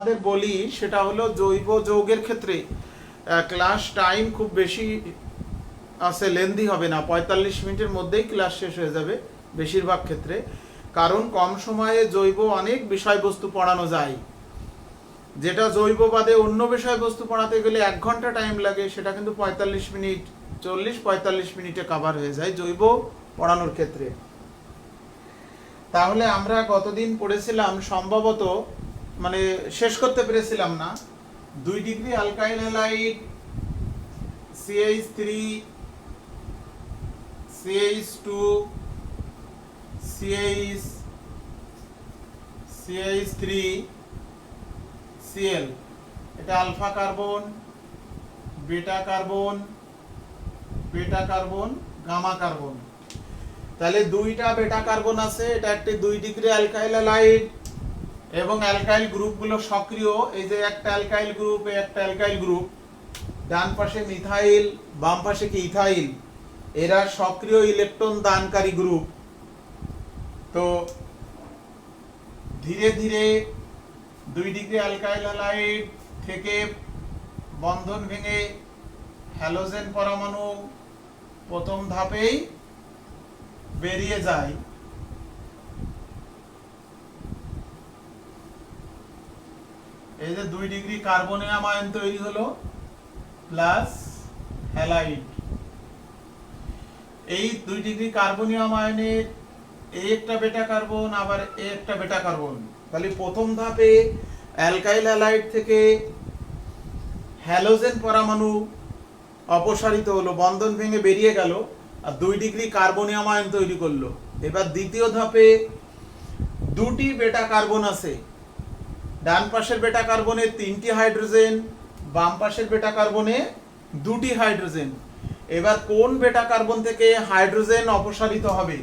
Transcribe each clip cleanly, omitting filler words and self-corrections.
আমাদের বলি সেটা হলো জৈব যৌগের ক্ষেত্রে ক্লাস টাইম খুব বেশি আছে, লেন্দি হবে না, 45 মিনিটের মধ্যেই ক্লাস শেষ হয়ে যাবে বেশিরভাগ ক্ষেত্রে। কারণ কম সময়ে জৈব অনেক বিষয়বস্তু পড়ানো যায়, যেটা জৈব বাদে অন্য বিষয়বস্তু পড়াতে গেলে 1 ঘন্টা টাইম লাগে, সেটা কিন্তু 45 মিনিট, 40-45 মিনিটে কাভার হয়ে যায় জৈব পড়ানোর ক্ষেত্রে। তাহলে আমরা গতদিন পড়েছিলাম সম্ভবত, মানে শেষ করতে পেরেছিলাম না, 2 degree alkyl halide CH3 CH2 CH3 Cl, এটা আলফা কার্বন, বেটা কার্বন, বেটা কার্বন, গামা কার্বন। তাহলে দুইটা বেটা কার্বন আছে, এটা একটি 2 ডিগ্রি অ্যালকাইল হ্যালাইড এবং অ্যালকাইল গ্রুপগুলো সক্রিয়। এই যে একটা অ্যালকাইল গ্রুপ, এই একটা অ্যালকাইল গ্রুপ, ডান পাশে মিথাইল, বাম পাশে কি ইথাইল, এরা সক্রিয় ইলেকট্রন দানকারী গ্রুপ। তো ধীরে ধীরে 2 ডিগ্রি অ্যালকাইল হ্যালাইড থেকে বন্ধন ভেঙে হ্যালোজেন পরমাণু প্রথম ধাপেই বেরিয়ে যায়। এই যে 2 ডিগ্রি কার্বনিয়াম আয়ন তৈরি হলো প্লাস হ্যালাইড। এই 2 ডিগ্রি কার্বনিয়াম আয়নের এই একটা বেটা কার্বন, আবার এই একটা বেটা কার্বন। তাহলে প্রথম ধাপে অ্যালকাইল হ্যালাইড থেকে হ্যালোজেন পরমাণু অপসারিত হলো, বন্ধন ভেঙে বেরিয়ে গেল, আর 2 ডিগ্রি কার্বনিয়াম আয়ন তৈরি করলো। এবার দ্বিতীয় ধাপে দুটি বেটা কার্বন আছে, ডান পাশের বেটা কার্বনে 3টি হাইড্রোজেন, বাম পাশের বেটা কার্বনে 2টি হাইড্রোজেন। এবার কোন বেটা কার্বন থেকে হাইড্রোজেন অপসারিত হবে?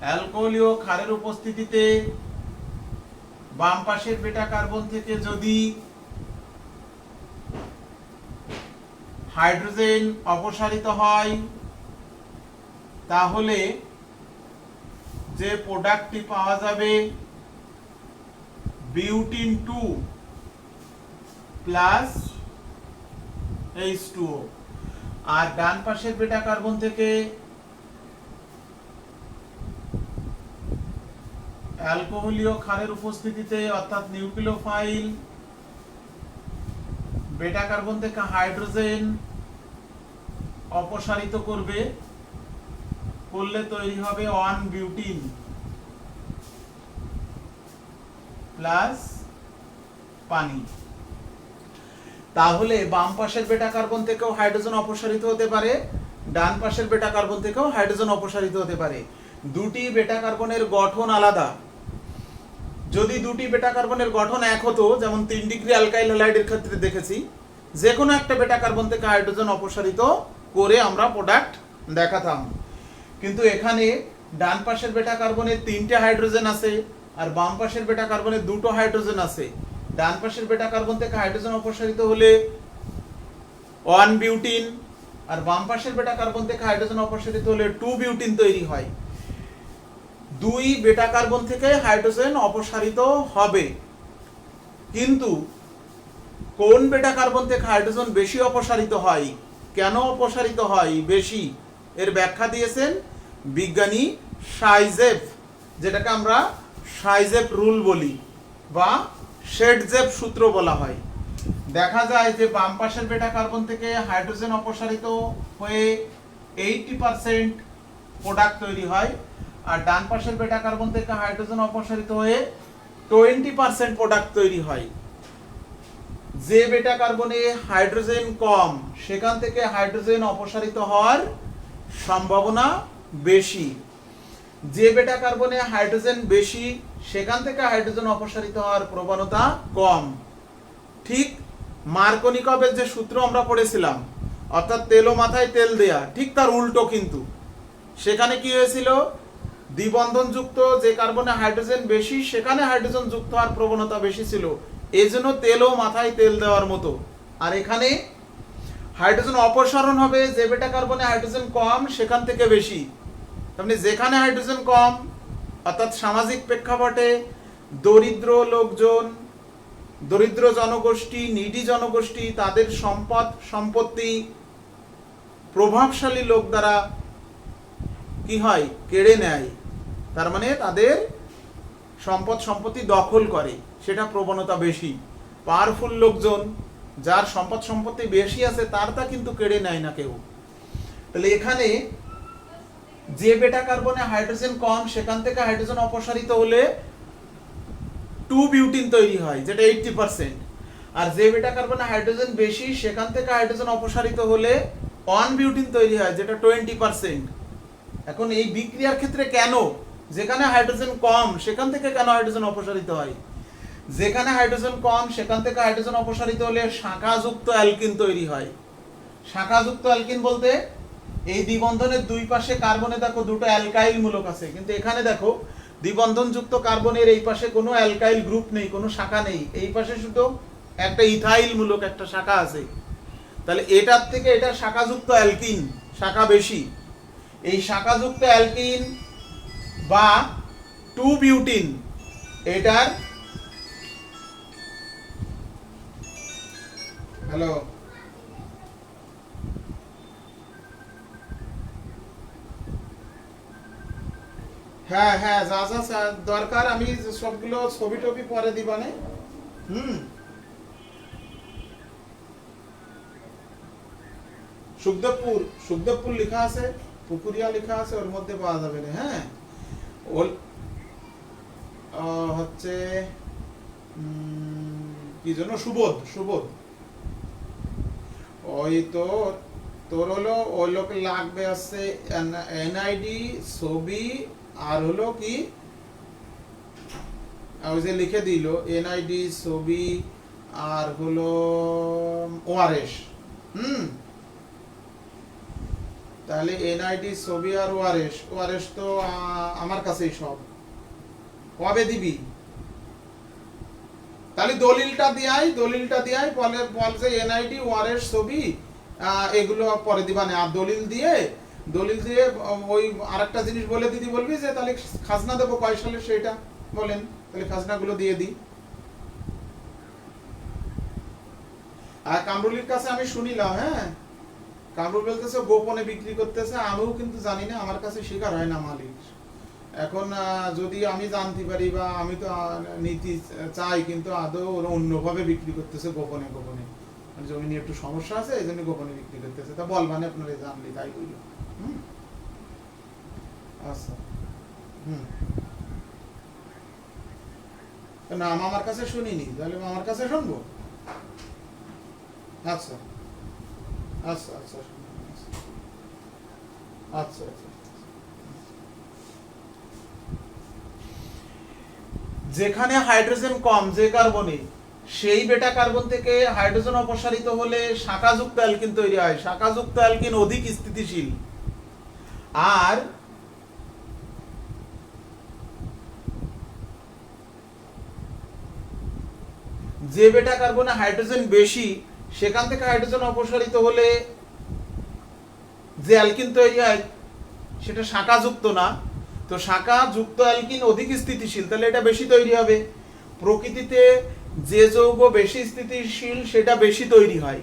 অ্যালকোহলীয় ক্ষারের উপস্থিতিতে বাম পাশের বেটা কার্বন থেকে যদি হাইড্রোজেন অপসারিত হয়, তাহলে যে প্রোডাক্টটি পাওয়া যাবে বিউটিন 2 প্লাস H2O। আর ডান পাশের বেটা কার্বন থেকে অ্যালকোহলীয় ক্ষারের উপস্থিতিতে অর্থাৎ নিউক্লিওফাইল বেটা কার্বন থেকে হাইড্রোজেন অপসারিত করলে তৈরি হবে 1 বিউটিন প্লাস পানি। তাহলে বাম পাশের বেটা কার্বন থেকেও হাইড্রোজেন অপসারিত হতে পারে, ডান পাশের বেটা কার্বন থেকেও হাইড্রোজেন অপসারিত হতে পারে। দুটি বেটা কার্বনের গঠন আলাদা। যদি দুটি বেটা কার্বনের গঠন এক হতো, যেমন 3 ডিগ্রি অ্যালকাইল হ্যালাইডের ক্ষেত্রে দেখেছি, যে কোনো একটা বেটা কার্বন থেকে হাইড্রোজেন অপসারিত করে আমরা প্রোডাক্ট দেখাতাম। কিন্তু এখানে ডান পাশের বেটা কার্বনে 3টে হাইড্রোজেন আছে, আর বাম পাশের বেটা কার্বনে 2টো হাইড্রোজেন আছে। ডান পাশের বেটা কার্বন থেকে হাইড্রোজেন অপসারিত হলে 1 বিউটিন, আর বাম পাশের বেটা কার্বন থেকে হাইড্রোজেন অপসারিত হলে 2 বিউটিন তৈরি হয়। 2 বেটা কার্বন থেকে হাইড্রোজেন অপসারিত হবে। কিন্তু কোন বেটা কার্বন থেকে হাইড্রোজেন বেশি অপসারিত হয়, কেন অপসারিত হয় বেশি, এর ব্যাখ্যা দিয়েছেন বিজ্ঞানী শাইজেফ, যেটাকে আমরা শাইজেফ রুল বলি বা শেডজেফ সূত্র বলা হয়। দেখা যায় যে বাম পাশের বেটা কার্বন থেকে হাইড্রোজেন অপসারিত হয়ে 80% প্রোডাক্ট তৈরি হয়, আর ডান পাশের বেটা কার্বন থেকে হাইড্রোজেন অপসারিত হয়ে 20% প্রোডাক্ট তৈরি হয়। যে বেটা কার্বনে হাইড্রোজেন কম, সেখান থেকে হাইড্রোজেন অপসারিত হওয়ার সম্ভাবনা বেশি। যে বেটা কার্বনে হাইড্রোজেন বেশি, সেখান থেকে হাইড্রোজেন অপসারিত হওয়ার প্রবণতা কম। ঠিক মার্কনিকভের যে সূত্র আমরা পড়েছিলাম, অর্থাৎ তেলো মাথায় তেল দেয়া, ঠিক তার উল্টো। কিন্তু সেখানে কি হয়েছিল, দ্বিবন্ধনযুক্ত যে কার্বনে হাইড্রোজেন বেশি, সেখানে হাইড্রোজেন যুক্ত হওয়ার প্রবণতা বেশি ছিল, এই জন্য তেলও মাথায় তেল দেওয়ার মতো। আর এখানে হাইড্রোজেন অপসারণ হবে যে বেটা কার্বনে হাইড্রোজেন কম, সেখান থেকে বেশি। মানে যেখানে হাইড্রোজেন কম, অর্থাৎ সামাজিক প্রেক্ষাপটে দরিদ্র লোকজন দরিদ্র জনগোষ্ঠী, নিডি জনগোষ্ঠী তাদের সম্পদ সম্পত্তি প্রভাবশালী লোক দ্বারা কি হয়, কেড়ে নেয়। তার মানে তাদের সম্পদ সম্পত্তি দখল করে, সেটা প্রবণতা বেশি। পাওয়ারফুল লোকজন, যার সম্পদ সম্পত্তি বেশি আছে, তার তা কিন্তু কেড়ে নেয় না কেউ। তাহলে এখানে যে বেটা কার্বনে হাইড্রোজেন কম, সেখান থেকে হাইড্রোজেন অপসারিত হলে 2 বিউটিন তৈরি হয়, যেটা 80%। আর যে বেটা কার্বনে হাইড্রোজেন বেশি, সেখান থেকে হাইড্রোজেন অপসারিত হলে 1 বিউটিন তৈরি হয়, যেটা 20%। এখন এই বিক্রিয়ার ক্ষেত্রে কেন, যেখানে হাইড্রোজেন কম সেখান থেকে কেন হাইড্রোজেন অপসারিত হয়? যেখানে হাইড্রোজেন কম সেখান থেকে হাইড্রোজেন অপসারিত হলে শাখাযুক্ত অ্যালকিন তৈরি হয়। শাখাযুক্ত অ্যালকিন বলতে এই দ্বিবন্ধনের দুই পাশে কার্বনে দেখো দুটো অ্যালকাইল মূলক আছে, কিন্তু এখানে দেখো দ্বিবন্ধনযুক্ত কার্বনের এই পাশে কোনো অ্যালকাইল গ্রুপ নেই, কোনো শাখা নেই, এই পাশে শুধু একটা ইথাইল মূলক একটা শাখা আছে। তাহলে এটার থেকে এটা শাখাযুক্ত অ্যালকিন, শাখা বেশি। এই শাখাযুক্ত অ্যালকিন বা 2 বিউটিন এটার হ্যালো হ্যাঁ হ্যাঁ, যা যা দরকার আমি সবগুলো ছবি টবি পরে দিবানে। সুখদেবপুর লেখা আছে, পুকুরিয়া লেখা আছে, ওর মধ্যে পাওয়া যাবে না। হ্যাঁ, ওল হচ্ছে কি জন্য সুবোধ ওই তো তোর হলো ওই লোক লাগবে আছে এনআইডি ছবি, আর হলো কি ওই যে লিখে দিল এনআইডি ছবি, আর হলো ওআরএস। তাহলে এনআইডি ছবি আর ওআরএস তো আমার কাছেই সব। কবে দিবি? তাহলে দলিলটা দিয়াই বল যে এনআইডি ওআরএস ছবি এগুলো পরে দিবা না। আর দলিল দিয়ে ওই আরেকটা জিনিস বলে দিদি বলবি যে তাহলে খাজনা দেবো কয় সালে সেটা বলেন, তাহলে খাজনাগুলো দিয়ে দিই। আর কামরুলির কাছে আমি শুনিলাম, হ্যাঁ কামরুল বলতেছে গোপনে বিক্রি করতেছে, আমিও কিন্তু জানি না, আমার কাছে স্বীকার হয় না মালিক। এখন যদি আমি জানতে পারি বা আমি তো নীতি চাই, কিন্তু আদৌ ওরা অন্যভাবে বিক্রি করতেছে গোপনে, জমি নিয়ে একটু সমস্যা আছে এই জন্য গোপনে বিক্রি করতেছে। তা বলবানে আপনারা জানলি তাই বলল। আচ্ছা নাম আমার কাছে শুনিনি, তাহলে আমার কাছে শুনবো। আচ্ছা আচ্ছা আচ্ছা আচ্ছা আচ্ছা। যেখানে হাইড্রোজেন কম যে কার্বনে, সেই বেটা কার্বন থেকে হাইড্রোজেন অপসারিত হলে শাখাযুক্ত অ্যালকিন তৈরি হয়। শাখাযুক্ত অ্যালকিন অধিক স্থিতিশীল। আর যে বেটা কার্বনে হাইড্রোজেন বেশি, সেখান থেকে হাইড্রোজেন অপসারিত হলে যে অ্যালকিন তৈরি হয় সেটা শাখাযুক্ত না। তো শাখাযুক্ত অ্যালকিন অধিক স্থিতিশীল, তাহলে এটা বেশি তৈরি হবে। প্রকৃতিতে যে যৌগ বেশি স্থিতিশীল সেটা বেশি তৈরি হয়।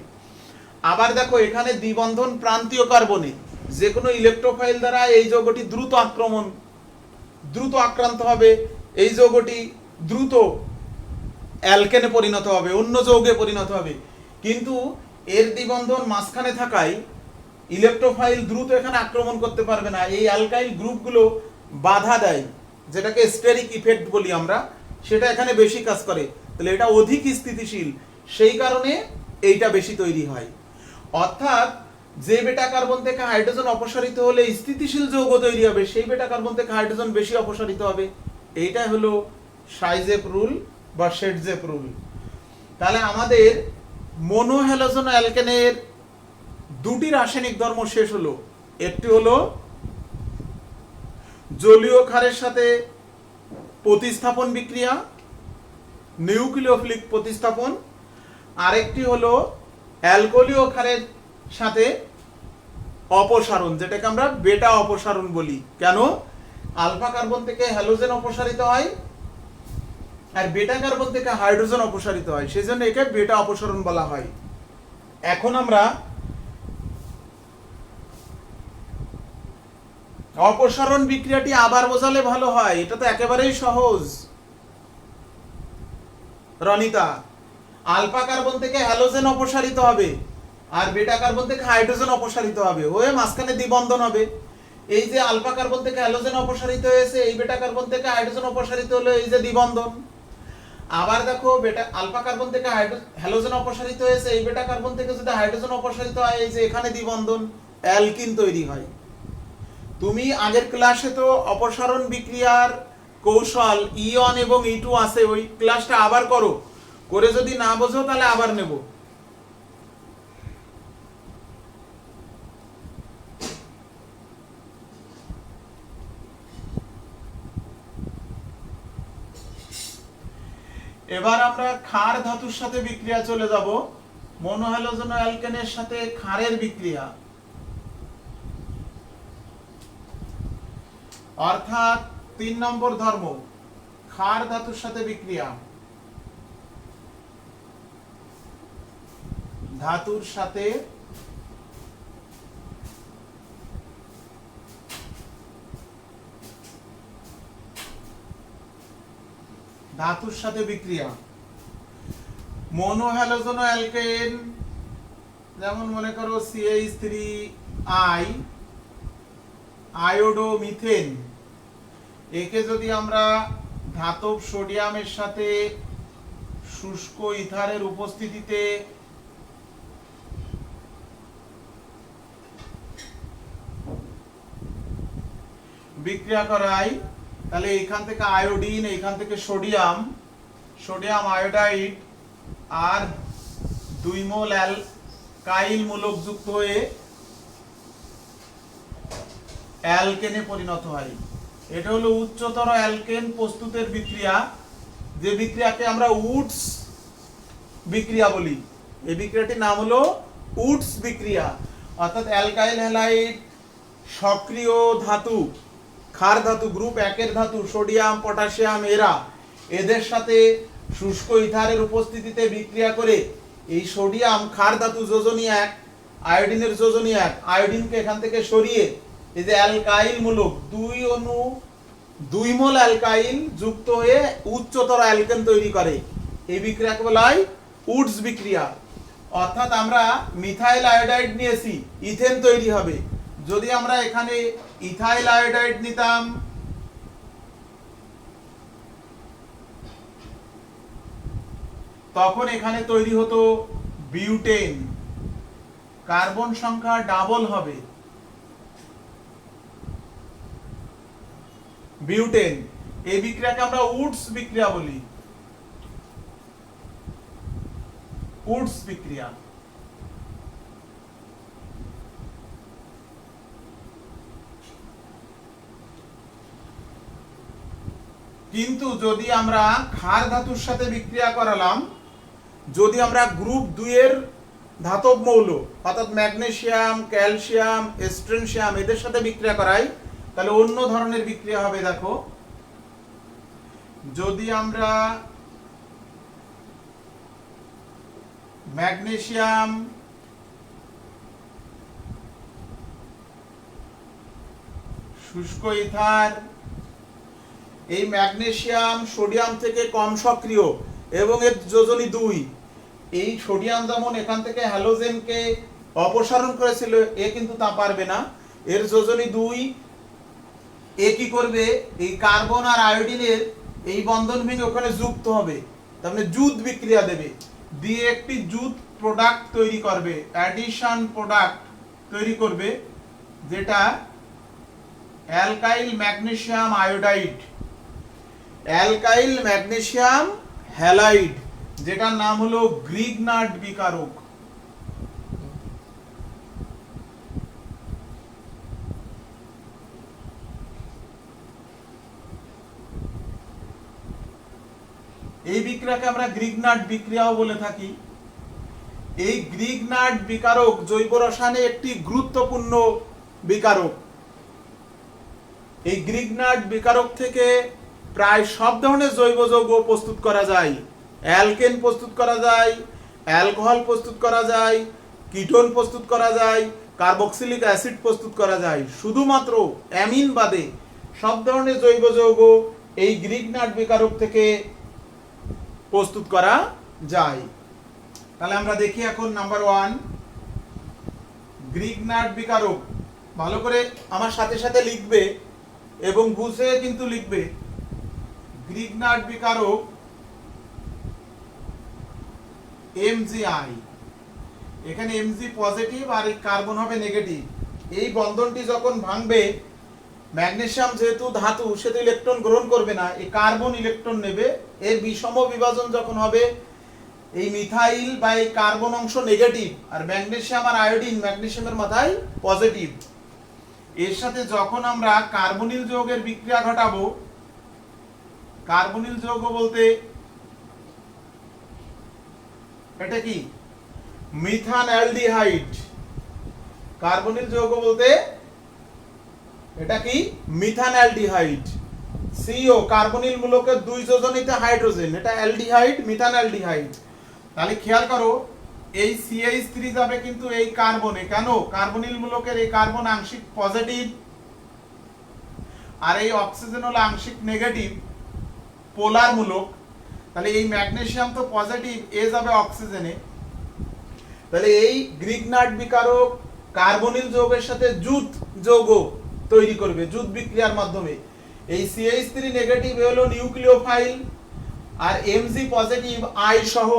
আবার দেখো এখানে দ্বিবন্ধন প্রান্তীয় কার্বনে যে কোনো ইলেকট্রোফাইল দ্বারা এই যৌগটি দ্রুত আক্রান্ত হবে, এই যৌগটি দ্রুত অ্যালকেনে পরিণত হবে, অন্য যৌগে পরিণত হবে। কিন্তু এর দ্বিবন্ধন মাঝখানে থাকায় ইলেকট্রোফাইল দ্রুত এখানে আক্রমণ করতে পারবে না, এই অ্যালকাইল গ্রুপগুলো বাধা দেয়, যেটাকে স্টেরিক ইফেক্ট বলি আমরা, সেটা এখানে বেশি কাজ করে। তাহলে এটা অধিক স্থিতিশীল, সেই কারণে এইটা বেশি তৈরি হয়। অর্থাৎ যে বেটা কার্বন থেকে হাইড্রোজেন অপসারিত হলে স্থিতিশীল যৌগ তৈরি হবে, সেই বেটা কার্বন থেকে হাইড্রোজেন বেশি অপসারিত হবে। এইটা হলো সাইজেপ রুল বা শেডজেপ রুল। তাহলে আমাদের মনোহ্যালোজেন অ্যালকেনের দুটি রাসায়নিক ধর্ম শেষ হলো। একটি হলো জলীয় ক্ষারের সাথে প্রতিস্থাপন বিক্রিয়া, নিউক্লিওফিলিক প্রতিস্থাপন। আরেকটি হলো অ্যালকোহলীয় ক্ষারের সাথে অপসারণ, যেটাকে আমরা বেটা অপসারণ বলি। কেন? আলফা কার্বন থেকে হ্যালোজেন অপসারিত হয়, আর বেটা কার্বন থেকে হাইড্রোজেন অপসারিত হয়, সেজন্য একে বেটা অপসারণ বলা হয়। এখন আমরা অপসারণ বিক্রিয়াটি আবার বোঝালে ভালো হয়, এটা তো একেবারেই সহজ। রনিতা, আলফা কার্বন থেকে হ্যালোজেন অপসারিত হবে আর বেটা কার্বন থেকে হাইড্রোজেন অপসারিত হবে, হয়ে মাঝখানে দ্বিবন্ধন হবে। এই যে আলফা কার্বন থেকে হ্যালোজেন অপসারিত হয়েছে, এই বেটা কার্বন থেকে হাইড্রোজেন অপসারিত হলো, এই যে দ্বিবন্ধন। আবার দেখো, বেটা আলফা কার্বন থেকে হ্যালোজেন অপসারিত হয়েছে, এই বেটা কার্বন থেকে যদি হাইড্রোজেন অপসারিত হয়, এই যে এখানে দ্বিবন্ধন, অ্যালকিন তৈরি হয়। তুমি আগের ক্লাসে তো অপসারণ বিক্রিয়ার কৌশল E1 এবং E2 আছে, ওই ক্লাসটা আবার করো, করে যদি না বোঝো তাহলে আবার নেব। এবার আমরা ক্ষার ধাতুর সাথে বিক্রিয়া চলে যাব, মনোহ্যালোজেন অ্যালকেনের সাথে ক্ষারের বিক্রিয়া, অর্থাৎ 3 নম্বর ধর্ম, ক্ষার ধাতুর সাথে বিক্রিয়া, ধাতুর সাথে বিক্রিয়া। মনোহ্যালোজেন অ্যালকেন, যেমন মনে করো CH3I, আয়োডো মিথেন, একে যদি আমরা ধাতব সোডিয়ামের সাথে শুষ্ক ইথারের উপস্থিতিতে বিক্রিয়া করাই, তাহলে এখান থেকে আয়োডিন, এখান থেকে সোডিয়াম, সোডিয়াম আয়োডাইড আর 2 মোল অ্যালকাইল মূলক যুক্ত হয়ে অ্যালকেনে পরিণত হয়। এটা হলো উচ্চতর অ্যালকেন প্রস্তুতের বিক্রিয়া, যে বিক্রিয়াকে আমরা উডস বিক্রিয়া বলি। এই বিক্রিয়াটির নাম হলো উডস বিক্রিয়া, অর্থাৎ অ্যালকাইল হ্যালাইড সক্রিয় ধাতু, ক্ষার ধাতু গ্রুপ 1 এর ধাতু সোডিয়াম, পটাশিয়াম, এদের সাথে শুষ্ক ইথারের উপস্থিতিতে বিক্রিয়া করে এই সোডিয়াম ক্ষার ধাতু যোজনী 1, আয়োডিনের যোজনী 1, আয়োডিনকে এখান থেকে সরিয়ে এই যে অ্যালকাইল মূলক 2 মোল অ্যালকাইল যুক্ত হয়ে উচ্চতর অ্যালকেন তৈরি করে। এই বিক্রিয়াকে বলা হয় উডস বিক্রিয়া। অর্থাৎ আমরা মিথাইল আয়োডাইড নিয়েছি, ইথেন তৈরি হবে। যদি আমরা এখানে ইথাইল আয়োডাইড নিতাম, তখন এখানে তৈরি হতো বিউটেন, কার্বন সংখ্যা ডাবল হবে। বিউটেন, এই বিক্রিয়াকে আমরা উডস বিক্রিয়া বলি, উডস বিক্রিয়া। কিন্তু যদি আমরা ক্ষার ধাতুর সাথে বিক্রিয়া করালাম, যদি আমরা গ্রুপ 2 এর ধাতব মৌল অর্থাৎ ম্যাগনেসিয়াম, ক্যালসিয়াম, স্ট্রোনশিয়াম এদের সাথে বিক্রিয়া করাই, তাহলে অন্য ধরনের বিক্রিয়া হবে। দেখো, যদি আমরা ম্যাগনেসিয়াম, শুষ্ক ইথার, এই ম্যাগনেসিয়াম সোডিয়াম থেকে কম সক্রিয় এবং এর যোজনী 2, এই সোডিয়াম যেমন এখান থেকে হ্যালোজেনকে অপসারণ করেছিল, এ কিন্তু তা পারবে না। এর যোজনী 2 এ কি করবে, এই কার্বন আর আয়োডিনের এই বন্ধন ভেঙে ওখানে যুক্ত হবে, তার মানে যুত বিক্রিয়া দেবে, দিয়ে একটি যুত প্রোডাক্ট তৈরি করবে, অ্যাডিশন প্রোডাক্ট তৈরি করবে, যেটা alkyl magnesium iodide, alkyl magnesium halide, যেটার নাম হলো গ্রিগনার্ড বিকারক। এই বিক্রিয়াকে আমরা গ্রিগনার্ড বিক্রিয়াও বলে থাকি। এই গ্রিগনার্ড বিকারক জৈব রসায়নে একটি গুরুত্বপূর্ণ বিকারক। এই গ্রিগনার্ড বিকারক থেকে প্রায় সব ধরনের জৈব যৌগ প্রস্তুত করা যায়। অ্যালকেন প্রস্তুত করা যায়, অ্যালকোহল প্রস্তুত করা যায়, কিটোন প্রস্তুত করা যায়, কার্বক্সিলিক অ্যাসিড প্রস্তুত করা যায়। শুধুমাত্র অ্যামিন বাদে সব ধরনের জৈব যৌগ এই গ্রিগনাট বিকারক থেকে প্রস্তুত করা যায়। তাহলে আমরা দেখি এখন নাম্বার 1 গ্রিগনাট বিকারক। ভালো করে আমার সাথে সাথে লিখবে এবং বুঝে কিন্তু লিখবে। গ্রিগনাট বিকারক MgI, এখানে Mg পজিটিভ আর এই কার্বন হবে নেগেটিভ। এই বন্ধনটি যখন ভাঙবে, ম্যাগনেসিয়াম যেহেতু ধাতু সেহেতু ইলেকট্রন গ্রহণ করবে না, এই কার্বন ইলেকট্রন নেবে। এর বিষম বিভাজন যখন হবে, এই মিথাইল বা এই কার্বন অংশ নেগেটিভ আর ম্যাগনেসিয়াম আর আয়োডিন ম্যাগনেসিয়ামের মাথায় পজিটিভ। এর সাথে যখন আমরা কার্বনিল যৌগের বিক্রিয়া ঘটাবো, কার্বনিল যৌগ বলতে এটা কি মিথান অ্যালডিহাইড। কার্বনিল যৌগ বলতে এটা কি methane aldehyde. CO carbonyl মূলকের 2 যোজনিত hydrogen, এটা অ্যালডিহাইড, মিথান অ্যালডিহাইড। তাহলে খেয়াল করো, এই CH3 যাবে কিন্তু এই কার্বনে। কেন? কার্বনিল মূলকের এই কার্বন আংশিক পজিটিভ আর এই অক্সিজেন হলো আংশিক নেগেটিভ, পোলার মূলক। তাহলে এই ম্যাগনেসিয়াম তো পজিটিভ, এ যাবে অক্সিজেনে। তাহলে এই গ্রিগনাট বিকারক কার্বনিল যৌগের সাথে জুট যৌগ তৈরি করবে জুট বিক্রিয়ার মাধ্যমে। এই CH3 নেগেটিভ এ হলো নিউক্লিওফাইল আর Mg পজিটিভ I সহ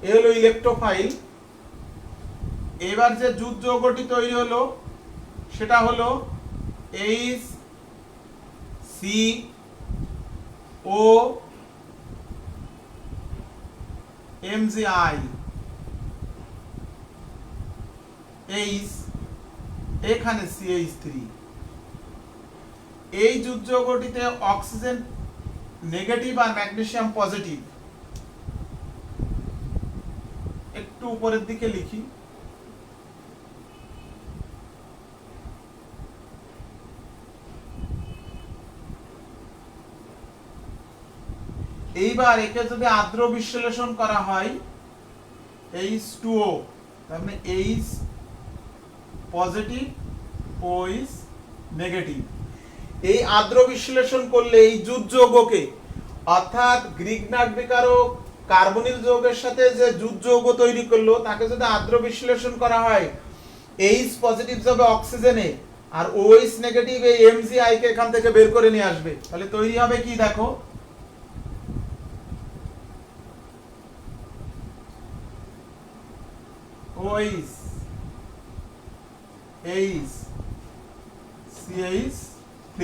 এ হলো ইলেকট্রোফাইল। এবার যে জুট যৌগটি তৈরি হলো সেটা হলো HCO MgI, এখানে CH3। এই জুট যৌগটিতে অক্সিজেন নেগেটিভ আর ম্যাগনেসিয়াম পজিটিভ। একটু উপরের দিকে লিখি। এইবার একে যদি আদ্র বিশ্লেষণ করা হয়, H2O, তার মানে H পজিটিভ, OH নেগেটিভ। এই আদ্র বিশ্লেষণ করলে এই জুট যৌগকে, অর্থাৎ গ্রিগনাট বিকারক কার্বনিল যৌগের সাথে যে জুট যৌগ তৈরি করলো তাকে যদি আদ্র বিশ্লেষণ করা হয়, H পজিটিভ যাবে অক্সিজেনে আর OH নেগেটিভ এই MgI কে এখান থেকে বের করে নিয়ে আসবে। তাহলে তৈরি হবে কি দেখো, OH CH3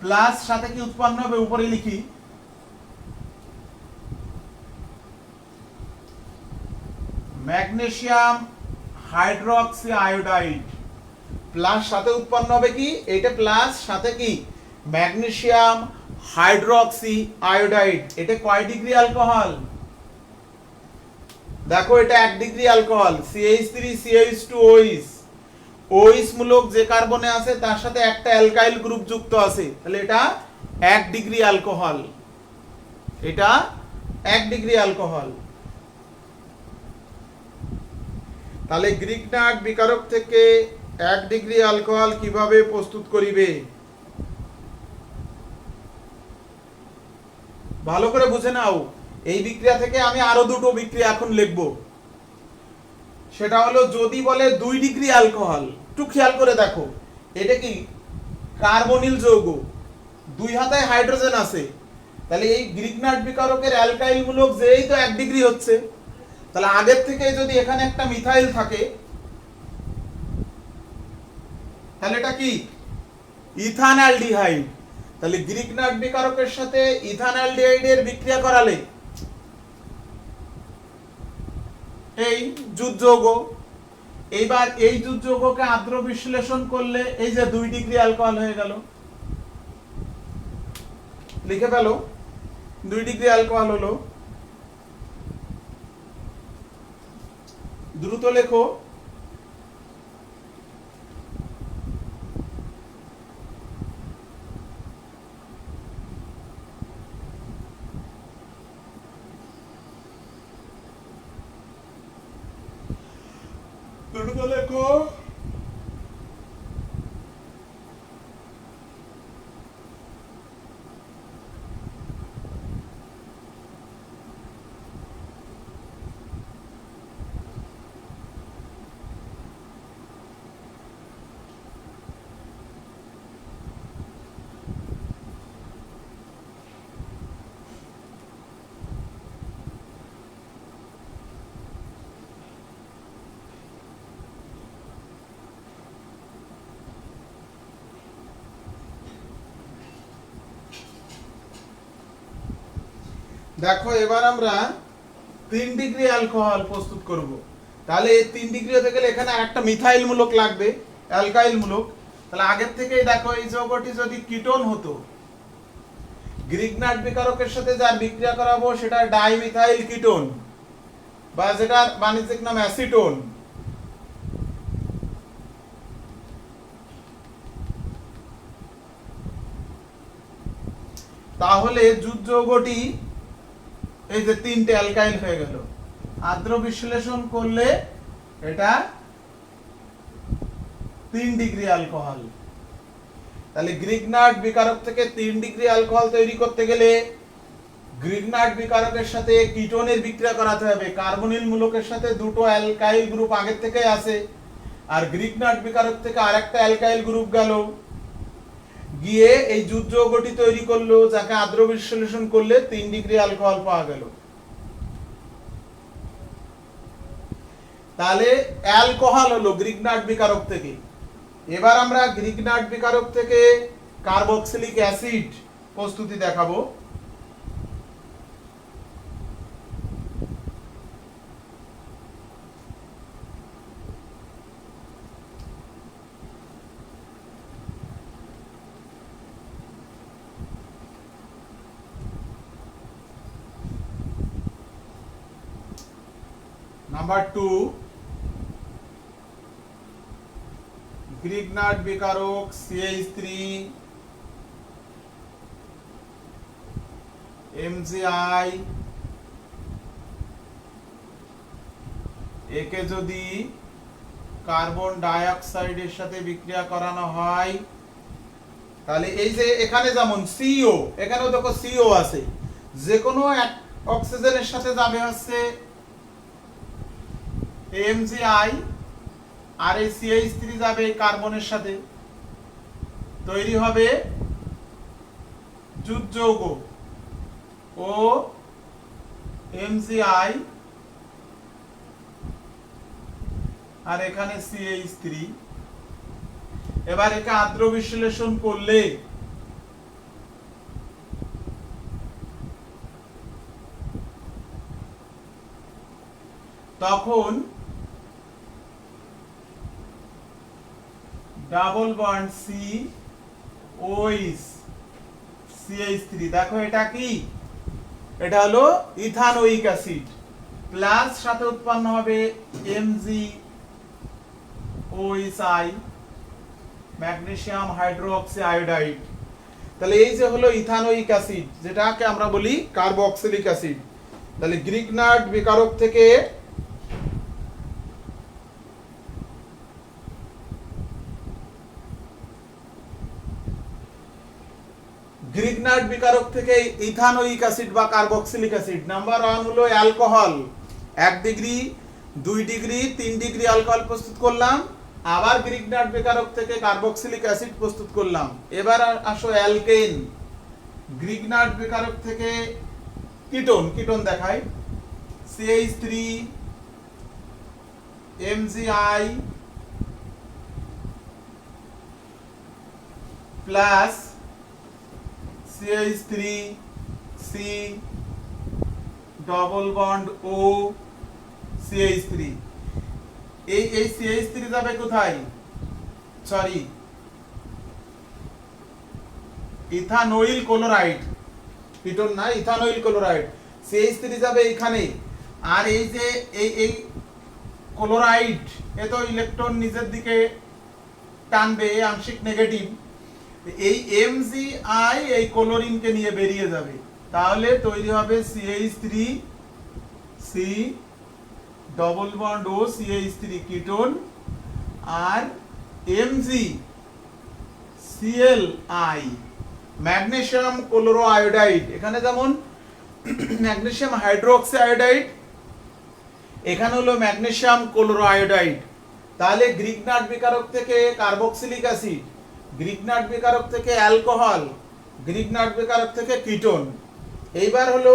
প্লাস সাথে কি উৎপন্ন হবে উপরে লিখি, ম্যাগনেসিয়াম হাইড্রোক্সি আয়োডাইড। প্লাস সাথে উৎপন্ন হবে কি, এটা প্লাস সাথে কি ম্যাগনেসিয়াম হাইড্রোক্সি আয়োডাইড। এটা কয় ডিগ্রি অ্যালকোহল? দেখো এটা 1 degree alcohol. CH3 CH2 OH, OH মূলক যে কার্বনে আছে তার সাথে একটা অ্যালকাইল গ্রুপ যুক্ত আছে, তাহলে এটা 1 ডিগ্রি অ্যালকোহল। এটা 1 ডিগ্রি অ্যালকোহল। তাহলে গ্রিগনাট বিকারক থেকে 1 ডিগ্রি অ্যালকোহল কিভাবে প্রস্তুত করিবে ভালো করে বুঝে নাও। এই বিক্রিয়া থেকে আমি আরো দুটো বিক্রিয়া এখন লিখব। সেটা হলো যদি বলে 2 ডিগ্রি অ্যালকোহল, একটু খেয়াল করে দেখো, এটা কি কার্বনিল যৌগ, 2 হাতায় হাইড্রোজেন আছে। তাহলে এই গ্রিগনাট বিকারকের অ্যালকাইল মূলক যেই তো 1 ডিগ্রি হচ্ছে, তাহলে আগের থেকে যদি এখানে একটা মিথাইল থাকে তাহলে এটা কি ইথান অ্যালডিহাইড। তাহলে গ্রিগনাট বিকারকের সাথে ইথান অ্যালডিহাইডের বিক্রিয়া করালে এই জুট যৌগ, এইবার এই জুট যৌগকে আদ্র বিশ্লেষণ করলে এই যে 2 ডিগ্রি অ্যালকোহল হয়ে গেল। লিখে ফেলো, 2 ডিগ্রি অ্যালকোহল হলো। দ্রুত লেখো। দুটো লেখো। দেখো এবার আমরা 3 ডিগ্রি অ্যালকোহল প্রস্তুত করব। তাহলে এই 3 ডিগ্রি হতে গেলে এখানে আরেকটা মিথাইল মূলক লাগবে, অ্যালকাইল মূলক। তাহলে আগের থেকেই দেখো এই যৌগটি যদি কিটোন হতো, গ্রিগনার্ড বিকারকের সাথে যার বিক্রিয়া করাবো সেটা ডাইমিথাইল কিটোন, বা যেটার বাণিজ্যিক নাম অ্যাসিটোন। তাহলে জুট যৌগটি এই যে 3টে অ্যালকাইল হয়ে গেল। আদ্র বিশ্লেষণ করলে এটা 3 ডিগ্রি অ্যালকোহল। তাহলে গ্রিগনার্ড বিকারক থেকে 3 ডিগ্রি অ্যালকোহল তৈরি করতে গেলে গ্রিগনার্ড বিকারকের সাথে কিটোনের বিক্রিয়া করাতে হবে। কার্বনিল মূলকের সাথে দুটো অ্যালকাইল গ্রুপ আগের থেকে আছে, আর গ্রিগনার্ড বিকারক থেকে আরেকটা অ্যালকাইল গ্রুপ গেল, গিয়ে এই জুট যৌগটি তৈরি করলো, যাকে আদ্র বিশ্লেষণ করলে 3 ডিগ্রি অ্যালকোহল পাওয়া গেল। তাহলে অ্যালকোহল হলো গ্রিগনার্ড বিকারক থেকে। এবার আমরা গ্রিগনার্ড বিকারক থেকে কার্বক্সিলিক অ্যাসিড প্রস্তুতি দেখাবো। নাম্বার 2, গ্রিগনার্ড বিকারক CH3 MgI একে যদি কার্বন ডাই অক্সাইডের সাথে বিক্রিয়া করানো হয়, তাহলে এই যে এখানে যেমন CO, এখানেও দেখো CO আছে, যে কোনো এক অক্সিজেনের সাথে যাবে হচ্ছে MgI, আর এই CH3 যাবে কার্বনের সাথে, তৈরি হবে জুট যৌগ ও MgI, আর এখানে CH3। এবার একে আদ্র বিশ্লেষণ করলে তখন ডাবল বন্ড COH CH3, দেখো এটা কি, এটা হলো ইথানোয়িক অ্যাসিড, প্লাস সাথে উৎপন্ন হবে MgOHI, ম্যাগনেসিয়াম হাইড্রোক্সি আয়োডাইড। তাহলে এই যে হলো ইথানোয়িক অ্যাসিড, যেটাকে আমরা বলি কার্বক্সিলিক অ্যাসিড। তাহলে গ্রিগনার্ড বিকারক থেকে গ্রিগনার্ড বিকারক থেকে ইথানোয়িক অ্যাসিড বা কার্বক্সিলিক অ্যাসিড। নাম্বার 1 হলো alcohol, 1 degree 2 degree 3 degree alcohol প্রস্তুত করলাম, আবার গ্রিগনার্ড বিকারক থেকে কার্বক্সিলিক অ্যাসিড প্রস্তুত করলাম। এবার আসো অ্যালকেন, গ্রিগনার্ড বিকারক থেকে কিটোন দেখাই, CH3 MgI plus CH3 C double bond O CH3। এই CH3 যাবে কোথায়, সরি ইথানোইল ক্লোরাইড, কিটোন না, ইথানোইল ক্লোরাইড। CH3 যাবে এখানে, আর এই যে এই ক্লোরাইড এ তো ইলেকট্রন নিজের দিকে টানবে, আংশিক নেগেটিভ, এই MgI এই ক্লোরিনকে নিয়ে বেরিয়ে যাবে, তাহলে তৈরি হবে CH3 C ডবল বন্ড ও CH3 কিটোন আর MgCl ম্যাগনেসিয়াম ক্লোরো আয়োডাইড। এখানে যেমন ম্যাগনেসিয়াম হাইড্রোক্সি আয়োডাইড, এখানে হলো ম্যাগনেসিয়াম ক্লোরো আয়োডাইড। তাহলে গ্রিগনাট বিকারক থেকে কার্বক্সিলিক অ্যাসিড, গ্রিগনাট বিকারক থেকে অ্যালকোহল, গ্রিগনাট বিকারক থেকে কিটোন। এইবার হলো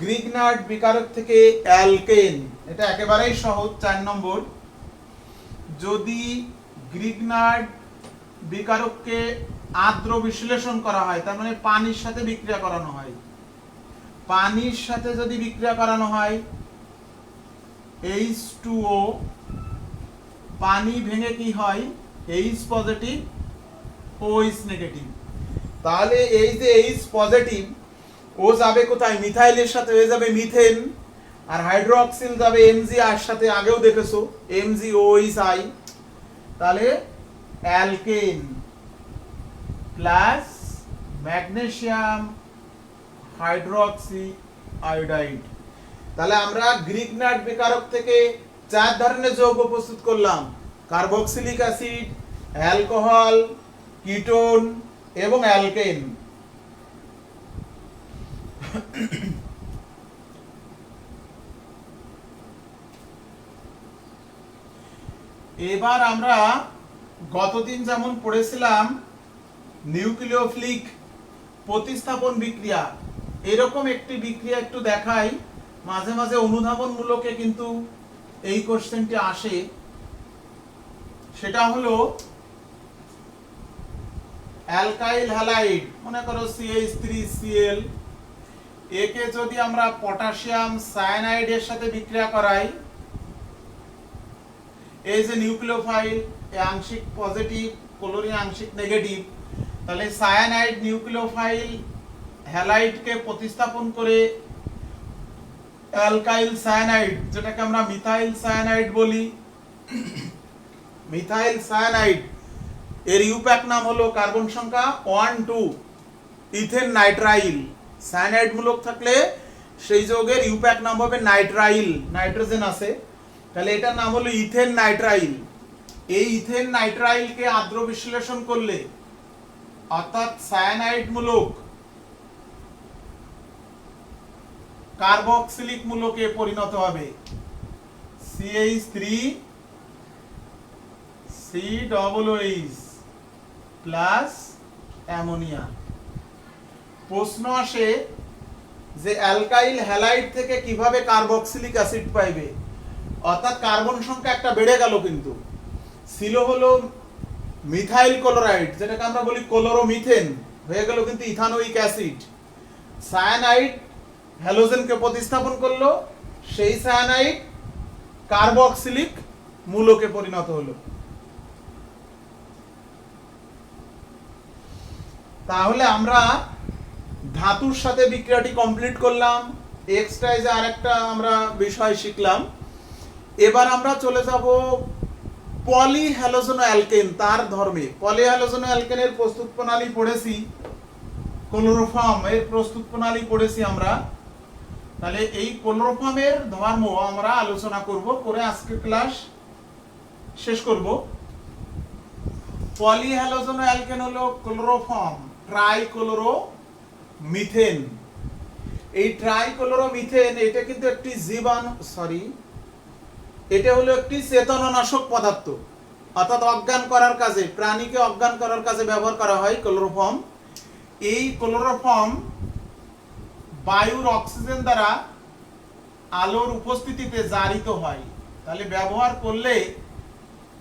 গ্রিগনাট বিকারক থেকে অ্যালকেন। এটা একেবারেই সহজ। 4 নম্বর, যদি গ্রিগনাট বিকারককে আর্দ্র বিশ্লেষণ করা হয়, তার মানে পানির সাথে বিক্রিয়া করানো হয়, পানির সাথে যদি বিক্রিয়া করানো হয় H2O, পানি ভেঙে কি হয় H পজিটিভ OH নেগেটিভ। তাহলে এই যে H পজিটিভ ও যাবে কোথায়, মিথাইলের সাথে হয়ে যাবে মিথেন, আর হাইড্রোক্সিল যাবে Mg এর সাথে, আগেও দেখেছো MgOH। তাহলে alkane plus magnesium hydroxy iodide. তাহলে আমরা গ্রিগনাট বিকারক থেকে 4 ধরনের যৌগ প্রস্তুত করলাম, কার্বক্সিলিক অ্যাসিড, অ্যালকোহল, কিটোন এবং অ্যালকেন। এবার আমরা গতদিন যেমন পড়েছিলাম নিউক্লিওফিলিক প্রতিস্থাপন বিক্রিয়া, এরকম একটি বিক্রিয়া একটু দেখাই। মাঝে মাঝে অনুধাবনমূলকে কিন্তু এই কোশ্চেনটি আসে। সেটা হলো অ্যালকাইল হ্যালাইড, মনে করো CH3Cl, একে যদি আমরা পটাশিয়াম সায়ানাইডের সাথে বিক্রিয়া করাই, এই যে নিউক্লিওফাইল আংশিক পজিটিভ, ক্লোরিন আংশিক নেগেটিভ, তাহলে সায়ানাইড নিউক্লিওফাইল হ্যালাইডকে প্রতিস্থাপন করে অ্যালকাইল সায়ানাইড, যেটাকে আমরা মিথাইল সায়ানাইড বলি, মিথাইল সায়ানাইড এর ইউপ্যাক নাম হলো কার্বন সংখ্যা 1 2 ইথেন নাইট্রাইল। সায়ানাইড মূলক থাকলে সেই যৌগের ইউপ্যাক নাম হবে নাইট্রাইল, নাইট্রোজেন আছে, তাহলে এটার নাম হলো ইথেন নাইট্রাইল। এই ইথেন নাইট্রাইলকে আর্দ্র বিশ্লেষণ করলে, অর্থাৎ সায়ানাইড মূলক কার্বক্সিলিক মূলকে পরিণত হবে, CH3COOH প্লাস অ্যামোনিয়া। প্রশ্ন আসে যে অ্যালকাইল হ্যালাইড থেকে কিভাবে কার্বক্সিলিক অ্যাসিড পাইবে, অর্থাৎ কার্বন সংখ্যা একটা বেড়ে গেল, কিন্তু ছিল হলো মিথাইল ক্লোরাইড, যেটাকে আমরা বলি ক্লোরোমিথেন, হয়ে গেল কিন্তু ইথানোয়িক অ্যাসিড। সায়ানাইড হ্যালোজেনকে প্রতিস্থাপন করলো, সেই সায়ানাইড কার্বক্সিলিক মূলকে পরিণত হলো। তাহলে আমরা ধাতুর সাথে বিক্রিয়াটি কমপ্লিট করলাম, এক্সট্রা যে আরেকটা আমরা বিষয় শিখলাম। এবার আমরা চলে যাব পলি হ্যালোজেনো অ্যালকেন, তার ধর্মে। পলি হ্যালোজেনো অ্যালকেনের প্রস্তুত প্রণালী পড়েছি, ক্লোরোফর্ম এর প্রস্তুত প্রণালী পড়েছি আমরা। তাহলে এই ক্লোরোফর্মের ধর্ম আমরা আলোচনা করব, করে আজকে ক্লাস শেষ করব। পলি হ্যালোজেনো অ্যালকেন হলো ক্লোরোফর্ম ট্রাইক্লোরোমিথেন। এই ট্রাইক্লোরোমিথেন এটা কিন্তু একটি এটা হলো একটি চেতনানাশক পদার্থ, অর্থাৎ অজ্ঞান করার কাজে, প্রাণীকে অজ্ঞান করার কাজে ব্যবহার করা হয় ক্লোরোফর্ম। এই ক্লোরোফর্ম বায়ুর অক্সিজেন দ্বারা আলোর উপস্থিতিতে জারিত হয়। তাহলে ব্যবহার করলে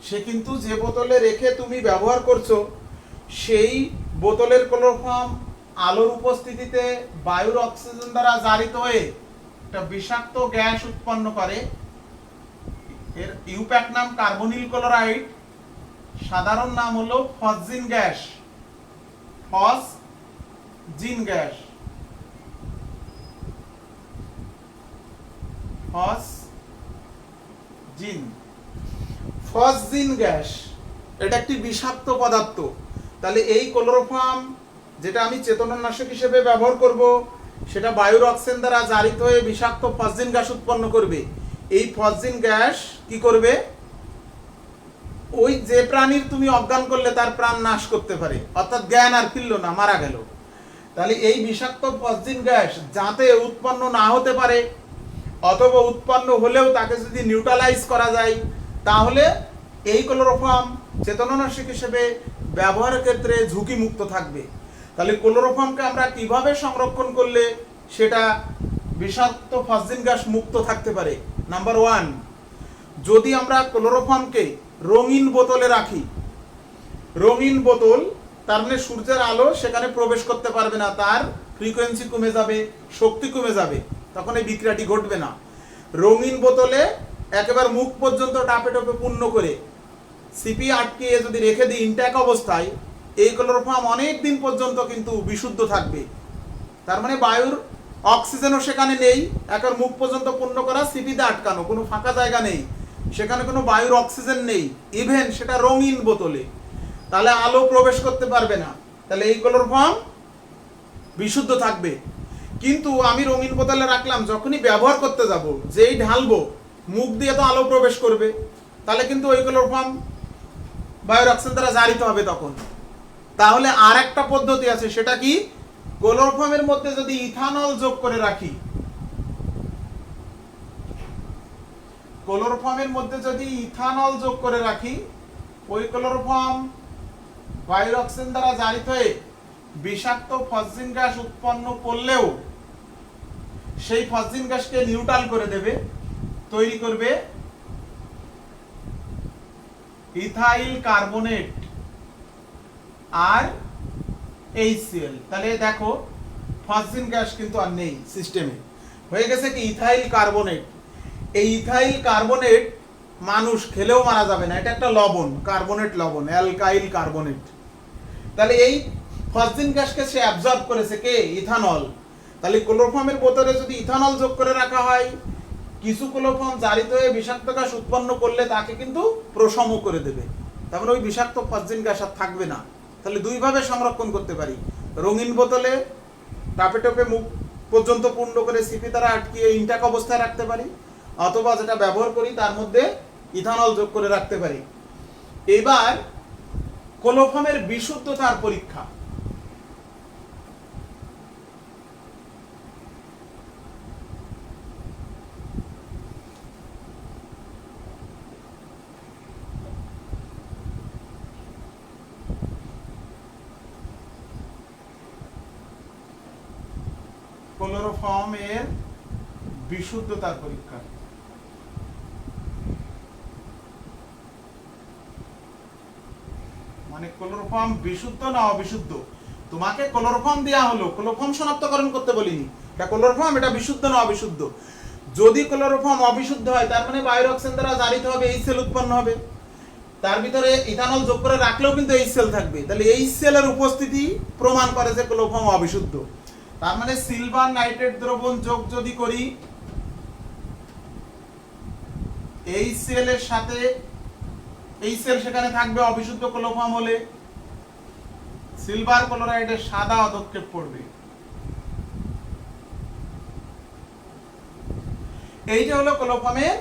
সে কিন্তু যে বোতলে রেখে তুমি ব্যবহার করছো, সেই বোতলের ক্লোরোফর্ম আলোর উপস্থিতিতে বায়ুর অক্সিজেন দ্বারা জারিত হয়ে একটা বিষাক্ত গ্যাস উৎপন্ন করে। এর ইউপ্যাক নাম কার্বনিল ক্লোরাইড, সাধারণ নাম হলো phosgene gas, phosgene gas, phosgene gas, এটা একটি বিষাক্ত পদার্থ। তাহলে এই ক্লোরোফর্ম যেটা আমি চেতনানাশক হিসেবে ব্যবহার করব, সেটা বায়ুর অক্সিজেন দ্বারা জারিত হয়ে বিষাক্ত ফসজিন গ্যাস উৎপন্ন করবে। এই ফসজিন গ্যাস কি করবে, ওই যে প্রাণীর তুমি অজ্ঞান করলে তার প্রাণ নাশ করতে পারে, অর্থাৎ জ্ঞান আর ফিরল না, মারা গেল। তাহলে এই বিষাক্ত ফসজিন গ্যাস যাতে উৎপন্ন না হতে পারে, অথবা উৎপন্ন হলেও তাকে যদি নিউট্রালাইজ করা যায়, তাহলে এই ক্লোরোফর্ম চেতনানাশক হিসেবে ব্যবহারের ক্ষেত্রে ঝুঁকি মুক্ত থাকবে। তাহলে ক্লোরোফর্মকে আমরা কিভাবে সংরক্ষণ করলে সেটা বিষাক্ত ফসজিন গ্যাস মুক্ত থাকতে পারে? নাম্বার 1, যদি আমরা ক্লোরোফর্মকে রঙিন বোতলে রাখি, রঙিন বোতল তার মানে সূর্যের আলো সেখানে প্রবেশ করতে পারবে না, তার ফ্রিকোয়েন্সি কমে যাবে, শক্তি কমে যাবে, তখন এই বিক্রিয়াটি ঘটবে না। রঙিন বোতলে একেবারে মুখ পর্যন্ত টাপে টাপে পূর্ণ করে সিপি আটকে যদি রেখে দিই ইনট্যাক অবস্থায়, এই ক্লোরোফর্ম অনেক দিন পর্যন্ত কিন্তু বিশুদ্ধ থাকবে। তার মানে বায়ুর অক্সিজেনও সেখানে নেই, একের মুখ পর্যন্ত পূর্ণ করা, সিপিতে আটকানো, কোনো ফাঁকা জায়গা নেই, সেখানে কোনো বায়ুর অক্সিজেন নেই, ইভেন সেটা রঙিন বোতলে, তাহলে আলো প্রবেশ করতে পারবে না, তাহলে এই ক্লোরোফর্ম বিশুদ্ধ থাকবে। কিন্তু আমি রঙিন বোতলে রাখলাম, যখনই ব্যবহার করতে যাব, যেই ঢালবো মুখ দিয়ে তো আলো প্রবেশ করবে, তাহলে কিন্তু ওই ক্লোরোফর্ম বায়ুর অক্সিজেন দ্বারা জারিত হবে তখন। তাহলে আর একটা পদ্ধতি আছে, সেটা কি, ক্লোরোফর্মের মধ্যে যদি ইথানল যোগ করে রাখি, ক্লোরোফর্মের মধ্যে যদি ইথানল যোগ করে রাখি, ওই ক্লোরোফর্ম বায়ুর অক্সিজেন দ্বারা জারিত হয়ে বিষাক্ত ফসজিন গ্যাস উৎপন্ন করলেও সেই ফসজিন গ্যাসকে নিউট্রাল করে দেবে, তৈরি করবে ইথাইল কার্বনেট আর HCl। তাহলে দেখো ফসজিন গ্যাস কিন্তু আর নেই সিস্টেমে, হয়ে গেছে কি ইথাইল কার্বনেট। এই ইথাইল কার্বনেট মানুষ খেলেও মারা যাবে না, এটা একটা লবণ, কার্বনেট লবণ, অ্যালকাইল কার্বনেট। তাহলে এই ফসজিন গ্যাসকে সে অ্যাবজর্ব করেছে কে, ইথানল। তাহলে ক্লোরোফর্মের বোতলে যদি ইথানল যোগ করে রাখা হয়, কিছু ক্লোরোফর্ম জারিত হয়ে বিষাক্ত গ্যাস উৎপন্ন করলে তাকে কিন্তু প্রশম করে দেবে, তারপরে ওই বিষাক্ত ফসজিন গ্যাস আর থাকবে না। তাহলে দুইভাবে সংরক্ষণ করতে পারি, রঙিন বোতলে টাপে টাপে মুখ পর্যন্ত পূর্ণ করে সিপি দ্বারা আটকিয়ে ইনট্যাক অবস্থায় রাখতে পারি, অথবা যেটা ব্যবহার করি তার মধ্যে ইথানল যোগ করে রাখতে পারি। এবার ক্লোরোফর্মের বিশুদ্ধতার পরীক্ষা। ক্লোরোফর্মের বিশুদ্ধতার পরীক্ষা। মানে ক্লোরোফর্ম বিশুদ্ধ না অবিশুদ্ধ, তোমাকে ক্লোরোফর্ম দেয়া হলো, ক্লোরোফর্ম শনাক্তকরণ করতে বলিনি, এটা ক্লোরোফর্ম, এটা বিশুদ্ধ না অবিশুদ্ধ। যদি ক্লোরোফর্ম অবিশুদ্ধ হয়, তার মানে বায়ুর অক্সিজেন দ্বারা জারিত হবে, HCl উৎপন্ন হবে, তার ভিতরে ইথানল যোগ করে রাখলেও কিন্তু HCl থাকবে, তাহলে HCl এর উপস্থিতি প্রমাণ করে যে ক্লোরোফর্ম অবিশুদ্ধ। তার মানে সিলভার নাইট্রেট দ্রবণ যোগ যদি করি HCl এর সাথে, HCl সেখানে থাকবে অবিশুদ্ধ ক্লোরোফর্ম হলে, সিলভার ক্লোরাইডের সাদা অধক্ষেপ পড়বে। এইটা হলো ক্লোরোফর্মের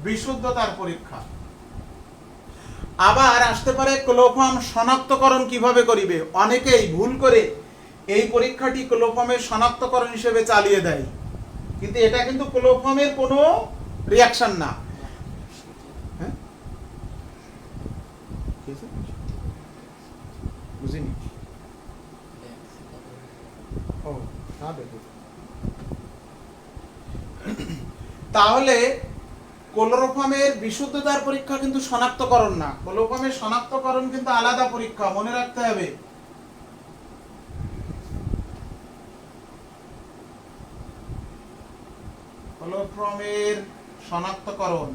বিশুদ্ধতার পরীক্ষা। আবার আসতে পারে ক্লোরোফর্ম শনাক্তকরণ কিভাবে করিবে, অনেকেই ভুল করে এই পরীক্ষাটি ক্লোরোফর্মের শনাক্তকরণ হিসেবে চালিয়ে দেয়, কিন্তু এটা কিন্তু ক্লোরোফর্মের কোনো রিঅ্যাকশন না। বুঝিনি। তাহলে ক্লোরোফর্মের বিশুদ্ধতার পরীক্ষা কিন্তু শনাক্তকরণ না, ক্লোরোফর্মের শনাক্তকরণ কিন্তু আলাদা পরীক্ষা, মনে রাখতে হবে। ক্লোরোফর্মের শনাক্তকরণ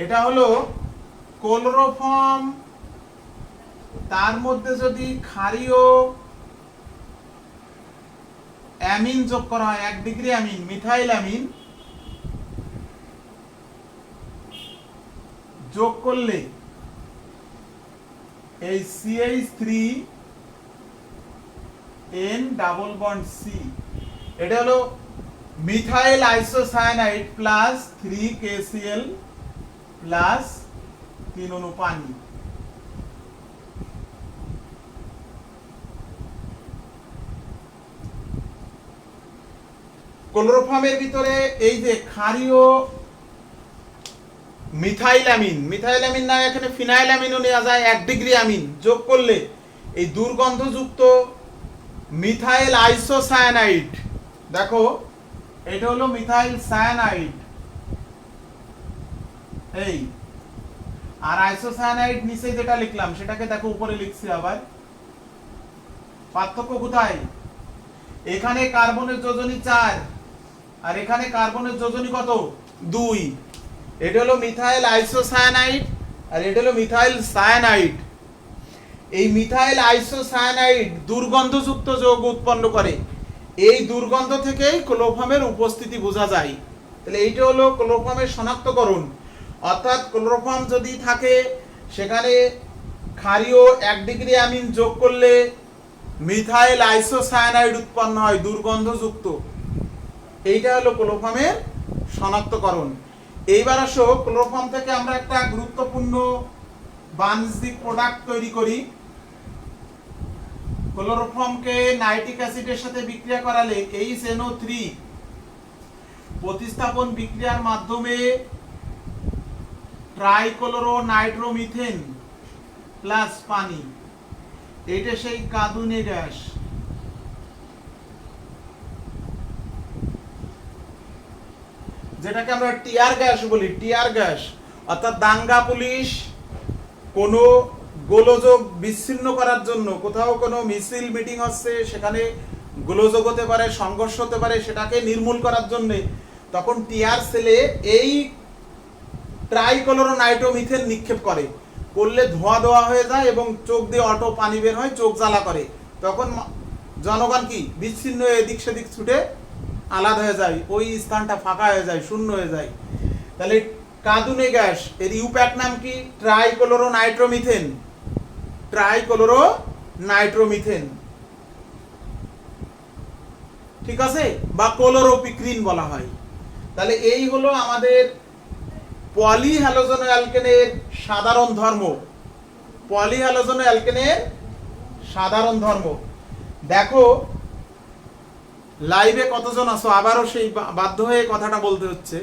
এটা হলো ক্লোরোফর্ম, তার মধ্যে যদি ক্ষারীয় অ্যামিন যোগ করা হয়, 1 ডিগ্রি অ্যামিন, মিথাইল অ্যামিন যোগ করলে এই CH3 N double bond C, এটা হলো methyl isocyanide plus 3KCl plus 3 অণু পানি। ক্লোরোফর্মের ভিতরে এই যে ক্ষারীয় মিথাইল না, এখানে ফিনাইল অ্যামিনও নেওয়া যায়, 1 ডিগ্রি অ্যামিন যোগ করলে এই দুর্গন্ধযুক্ত মিথাইল আইসোসায়ানাইড, দেখো এটা হলো মিথাইল সায়ানাইড, এই আর আইসোসায়ানাইড নিচে যেটা লিখলাম সেটাকে দেখো উপরে লিখছি আবার। পার্থক্য কোথায়? এখানে কার্বনের যোজনী 4 আর এখানে কার্বনের যোজনী কত? 2। এটা হলো মিথাইল আইসোসায়ানাইড আর এটা হলো মিথাইল সায়ানাইড। এই মিথাইল আইসোসায়ানাইড দুর্গন্ধযুক্ত যৌগ উৎপন্ন করে, এই দুর্গন্ধ থেকেই ক্লোরোফর্মের উপস্থিতি বোঝা যায়। তাহলে এইটা হলো ক্লোরোফর্মের শনাক্তকরণ। অর্থাৎ ক্লোরোফর্ম যদি থাকে সেখানে ক্ষারীয় 1 ডিগ্রি অ্যামিন যোগ করলে মিথাইল আইসোসায়ানাইড উৎপন্ন হয় দুর্গন্ধযুক্ত। এইটা হলো ক্লোরোফর্মের শনাক্তকরণ। এইবার আসো ক্লোরোফর্ম থেকে আমরা একটা গুরুত্বপূর্ণ বাণিজ্যিক প্রোডাক্ট তৈরি করি। ক্লোরোফর্মকে নাইট্রিক অ্যাসিডের সাথে বিক্রিয়া করালে HNO3 প্রতিস্থাপন বিক্রিয়ার মাধ্যমে ট্রাইক্লোরো নাইট্রোমিথেন প্লাস পানি, এটা সেই কাঁদুনে গ্যাস। যেটাকে আমরা টিয়ার গ্যাস বলি, টিয়ার গ্যাস। অর্থাৎ দাঙ্গা পুলিশ কোনো গোলযোগ বিচ্ছিন্ন করার জন্য, কোথাও কোনো মিছিল মিটিং হচ্ছে সেখানে গোলযোগ হতে পারে, সংঘর্ষ হতে পারে, সেটাকে নির্মূল করার জন্য তখন টিয়ার সেলে এই ট্রাইক্লোরো নাইট্রোমিথেন নিক্ষেপ করে, করলে ধোঁয়া ধোঁয়া হয়ে যায় এবং চোখ দিয়ে অটো পানি বের হয়, চোখ জ্বালা করে। তখন জনগণ কি বিচ্ছিন্ন হয়ে এদিক সেদিক ছুটে আলাদা হয়ে যায়, ওই স্থানটা ফাঁকা হয়ে যায়, শূন্য হয়ে যায়। তাহলে কাঁদুনে গ্যাস এর ইউপ্যাক নাম কি? ট্রাইক্লোরো নাইট্রোমিথেন, ট্রাইক্লোরো নাইট্রোমিথেন, ঠিক আছে, বা ক্লোরোপিক্রিন বলা হয়। তাহলে এই হলো আমাদের পলিহ্যালোজেন অ্যালকেনের সাধারণ ধর্ম, পলিহ্যালোজেন অ্যালকেনের সাধারণ ধর্ম। দেখো লাইভে কতজন আছো, আবারও সেই বাধ্য হয়ে কথাটা বলতে হচ্ছে।